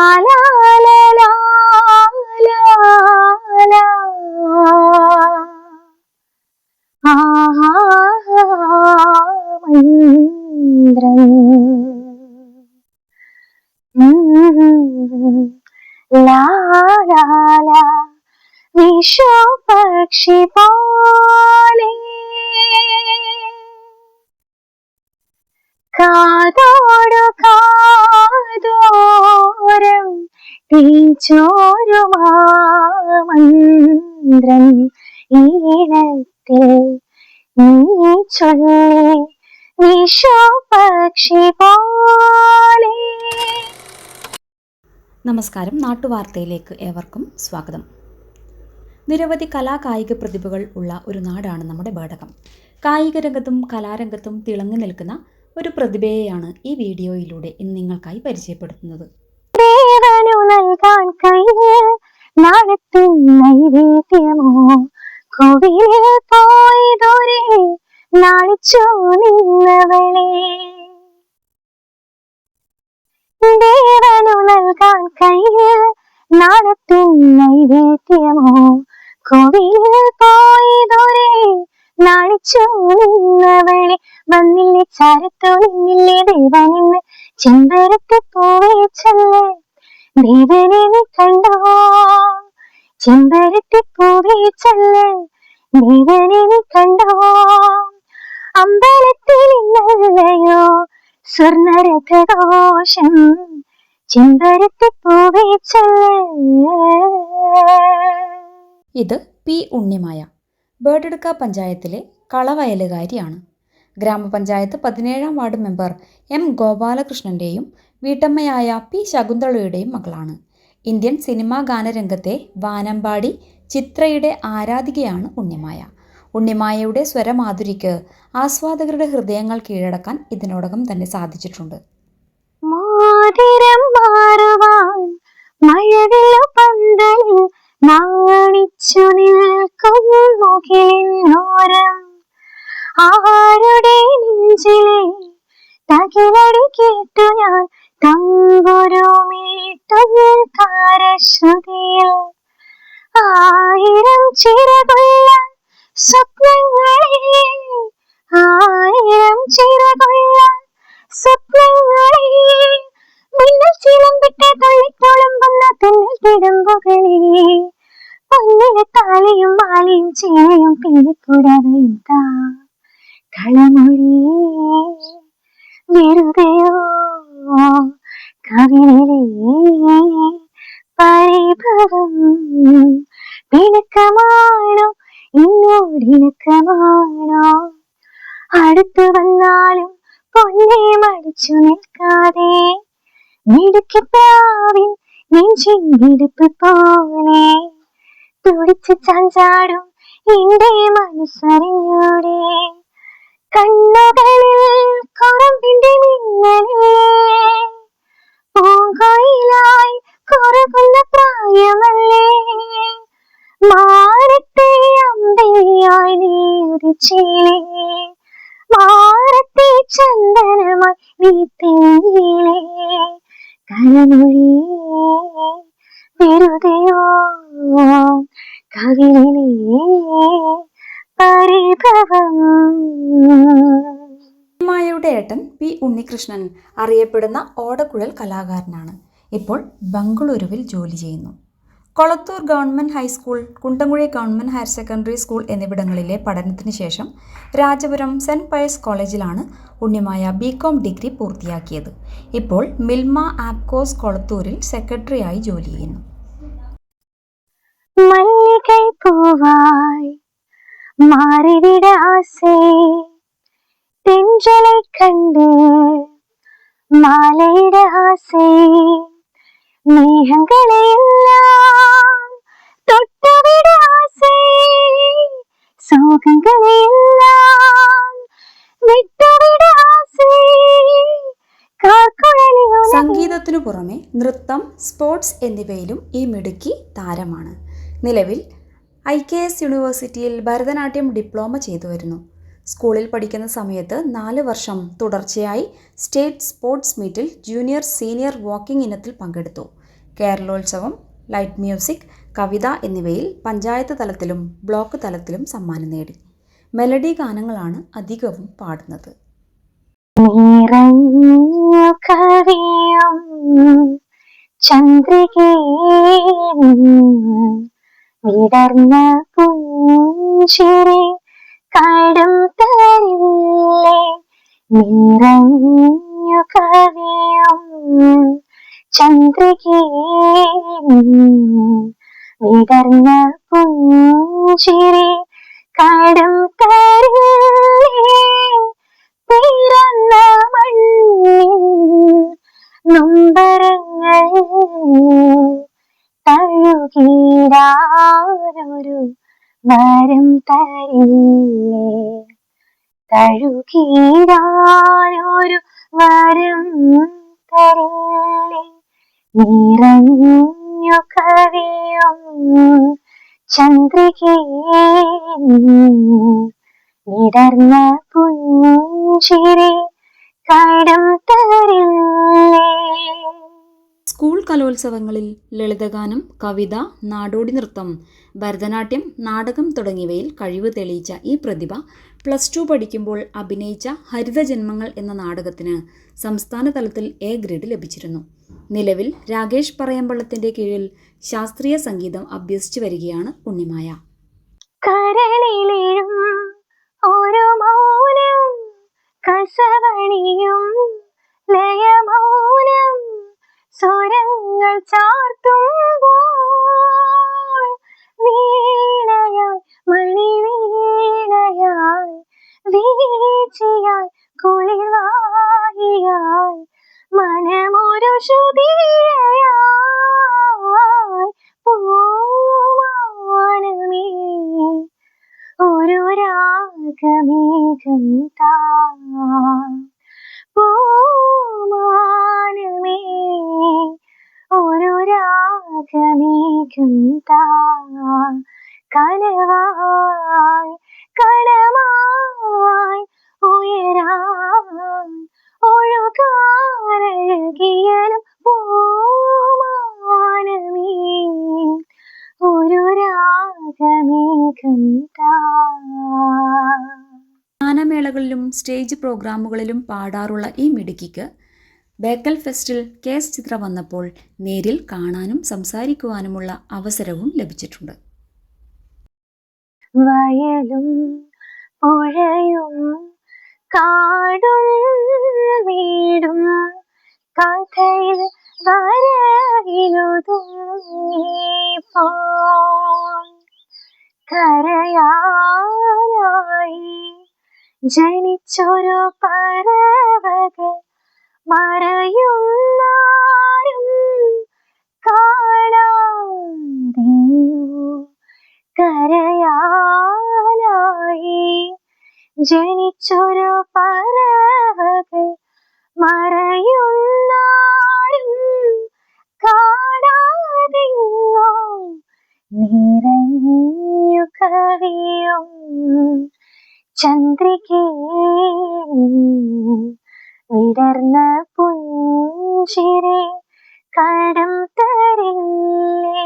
ലാ ലാ ലാ ലാ ലാ. മന്ത്രം ലാ ലാ ലാ. വിഷുപക്ഷി പോലെ കാതോടു കാതോരം തീച്ചോരുമാമന്ത്രം ഈണത്തിൽ നീ ചൊല്ലി വിഷുപക്ഷി പോലെ. നമസ്കാരം. നാട്ടുവാർത്തയിലേക്ക് ഏവർക്കും സ്വാഗതം. നിരവധി കലാകായിക പ്രതിഭകൾ ഉള്ള ഒരു നാടാണ് നമ്മുടെ ബേഡകം. കായിക രംഗത്തും കലാരംഗത്തും തിളങ്ങി നിൽക്കുന്ന ഒരു പ്രതിഭയെയാണ് ഈ വീഡിയോയിലൂടെ ഇന്ന് നിങ്ങൾക്കായി പരിചയപ്പെടുത്തുന്നത്. ദേവനു നൽകാൻ കയ്യിൽ നാളത്തിൻ നൈവേദ്യമോ കോവിലിൽ പോയി ദൂരെ നാളിച്ചു നിന്നവളെ. ദേവനു നൽകാൻ കയ്യിൽ നാളത്തിൻ നൈവേദ്യമോ കോവിലിൽ പോയി ദൂരെ നാളിച്ചു നിന്നവളെ. വന്നില്ലേ ചാരത്തു നിന്നില്ലേ ദേവനിന്ന് ചെമ്പരത്തി പൂവേ ചൊല്ല്. ദേവനെ നീ കണ്ടോ ചെമ്പരത്തി പൂവേ ചൊല്ല്. ദേവനെ നീ കണ്ടോ അമ്പലത്തിൽ ഇന്നല്ലയോ സ്വർണരഥഘോഷം. ചെമ്പരത്തി പൂവേ ചൊല്ല്. ഇത് പി ഉണ്ണിമായ ബേഡെടുക്ക പഞ്ചായത്തിലെ കളവയലുകാരിയാണ്. ഗ്രാമപഞ്ചായത്ത് 17-ാം വാർഡ് മെമ്പർ എം ഗോപാലകൃഷ്ണൻ്റെയും വീട്ടമ്മയായ പി ശകുന്തളയുടെയും മകളാണ്. ഇന്ത്യൻ സിനിമാ ഗാനരംഗത്തെ വാനമ്പാടി ചിത്രയുടെ ആരാധികയാണ് ഉണ്ണിമായ. ഉണ്ണിമായയുടെ സ്വരമാധുരിക്ക് ആസ്വാദകരുടെ ഹൃദയങ്ങൾ കീഴടക്കാൻ ഇതിനോടകം തന്നെ സാധിച്ചിട്ടുണ്ട്. മോതിരം മാറുവാൻ മഴവില്ലു പന്തലിൽ നാണിച്ചു നിൽക്കും മുകിലിനോരം. ആരുടെ നെഞ്ചിലെ തകിലടി കേട്ടു ഞാൻ തമ്പുരുമീട്ടും താരശ്രുതിയിൽ. ആയിരം ചിറകുള്ള സ്വപ്നങ്ങളെ ആയിരം ചിറകുള്ള സ്വപ്നങ്ങളെ മിന്നൽ ചിലമ്പിട്ട് തുള്ളിത്തുളുമ്പുന്ന തുന്നൽ തിടമ്പുകളെ. പൊന്നിലെ താലിയും മാലയും ചേലയും പിടിപ്പുടവയും താ കളമൊഴിയേ വെറുതെയോ കവിളിലെ പരിഭവം. പിണക്കമാണോ എന്നോടിണക്കമാണോ അടുത്തു വന്നാലും പൊന്നെ മടിച്ചു നിൽക്കാതെ. മിടുക്കിപ്രാവിൻ നെഞ്ചിൻ മിടുപ്പ് പോലെ തുടിച്ചു ചാഞ്ചാടും എന്റെ മനസ്സറിഞ്ഞൂടെ. കണ്ണുകളിൽ കുറുമ്പിന്റെ മിന്നലേ പൂങ്കൊയിലായി കുറുകുന്ന പ്രായമല്ലേ. മാനത്തെ അമ്പയായി നീ ഉദിച്ചില്ലേ. മാനത്തെ ചന്ദനമായി നീ തേയിലേ. കളമൊഴിയേ വെറുതെയോ കവിളിലെ പരിഭവം. ഉണ്ണിമായയുടെ ഏട്ടൻ പി ഉണ്ണികൃഷ്ണൻ അറിയപ്പെടുന്ന ഓടക്കുഴൽ കലാകാരനാണ്. ഇപ്പോൾ ബംഗളൂരുവിൽ ജോലി ചെയ്യുന്നു. Kolathur government high school, Kundamkuzhi government higher secondary school എന്നിവിടങ്ങളിലെ പഠനത്തിന് ശേഷം രാജപുരം സെൻറ് പയസ് കോളേജിലാണ് ഉണ്ണിമായ ബികോം ഡിഗ്രി പൂർത്തിയാക്കിയത്. ഇപ്പോൾ മിൽമ ആപ്കോസ് കൊളത്തൂരിൽ സെക്രട്ടറിയായി ജോലി ചെയ്യുന്നു. മല്ലികை പൂവാய் மாறிவிட ஆசை தென்றலை கண்டு மாலையிட ஆசை மேகங்களை எல்லாம் தொட்டுவிட ஆசை சோகங்களை எல்லாம் വിട്ടുവിട ആസை. സംഗീതത്തിനു പുറമെ നൃത്തം, സ്പോർട്സ് എന്നിവയിലും ഈ മിടുക്കി താരമാണ്. നിലവിൽ IKS യൂണിവേഴ്സിറ്റിയിൽ ഭരതനാട്യം ഡിപ്ലോമ ചെയ്തു വരുന്നു. സ്കൂളിൽ പഠിക്കുന്ന സമയത്ത് 4 വർഷം തുടർച്ചയായി സ്റ്റേറ്റ് സ്പോർട്സ് മീറ്റിൽ ജൂനിയർ സീനിയർ വാക്കിംഗ് ഇനത്തിൽ പങ്കെടുത്തു. കേരളോത്സവം, ലൈറ്റ് മ്യൂസിക്, കവിത എന്നിവയിൽ പഞ്ചായത്ത് തലത്തിലും ബ്ലോക്ക് തലത്തിലും സമ്മാനം നേടി. മെലഡി ഗാനങ്ങളാണ് അധികവും പാടുന്നത്. നിറഞ്ഞു കവിയും ചന്ദ്രികേ വിടർന്ന പുഞ്ചിരി കടം തരില്ലേ. നിറഞ്ഞു കവിയും ചന്ദ്രികേ വിടർന്ന പുഞ്ചിരി കടം തരില്ലേ. പിറന്ന മണ്ണിൻ നൊമ്പരങ്ങൾ തഴുകിടാനൊരു വരം തരില്ലേ. തഴുകിടാനൊരു വരം തരില്ലേ. നിറഞ്ഞു കവിയും ചന്ദ്രികേ വിടർന്ന പുഞ്ചിരി കടം തരില്ലേ. സ്കൂൾ കലോത്സവങ്ങളിൽ ലളിതഗാനം, കവിത, നാടോടി നൃത്തം, ഭരതനാട്യം, നാടകം തുടങ്ങിയവയിൽ കഴിവ് തെളിയിച്ച ഈ പ്രതിഭ +2 പഠിക്കുമ്പോൾ അഭിനയിച്ച ഹരിതജന്മങ്ങൾ എന്ന നാടകത്തിന് സംസ്ഥാന തലത്തിൽ എ ഗ്രേഡ് ലഭിച്ചിരുന്നു. നിലവിൽ രാകേഷ് പറയമ്പള്ളത്തിന്റെ കീഴിൽ ശാസ്ത്രീയ സംഗീതം അഭ്യസിച്ചു വരികയാണ് ഉണ്ണിമായ. കരളിലും ഒരു മൗനം കസവണിയും ലയമൗനം സ്വരങ്ങൾ ചാർത്തുമ്പോൾ വീണയായി മണിവീണയായി വീച്ചിയായി കുളിർവാഹിയായി മനമൊരു ശ്രുതിയായി പൂമാനമേ ഒരു രാഗമേഘം താ. പൂമാനമേ ഒരു രാഗമേഘം താ. കനവായി കണമായി ഉയരാൻ ഒഴുകാനഴകിയലും പൂമാനമേ ഒരു രാഗമേഘം താ. ഗാനമേളകളിലും സ്റ്റേജ് പ്രോഗ്രാമുകളിലും പാടാറുള്ള ഈ മിടുക്കിക്ക് ബേക്കൽ ഫെസ്റ്റിൽ KS ചിത്ര വന്നപ്പോൾ നേരിൽ കാണാനും സംസാരിക്കുവാനുമുള്ള അവസരവും ലഭിച്ചിട്ടുണ്ട്. വയലും പുഴയും കാടും വീടും കഥയിൽ വരയിലൊതുങ്ങിപ്പോയി. കരയാനായി ജനിച്ചൊരു പറവകൾ മറയുന്നാരും കാണാതെയോ. കരയാനായി ജനിച്ചൊരു പറവകൾ മറയുന്നാരും കാണാതെയോ. നിറഞ്ഞു കവിയും ചന്ദ്രികേ വിടർന്ന പുഞ്ചിരി കടം തരില്ലേ.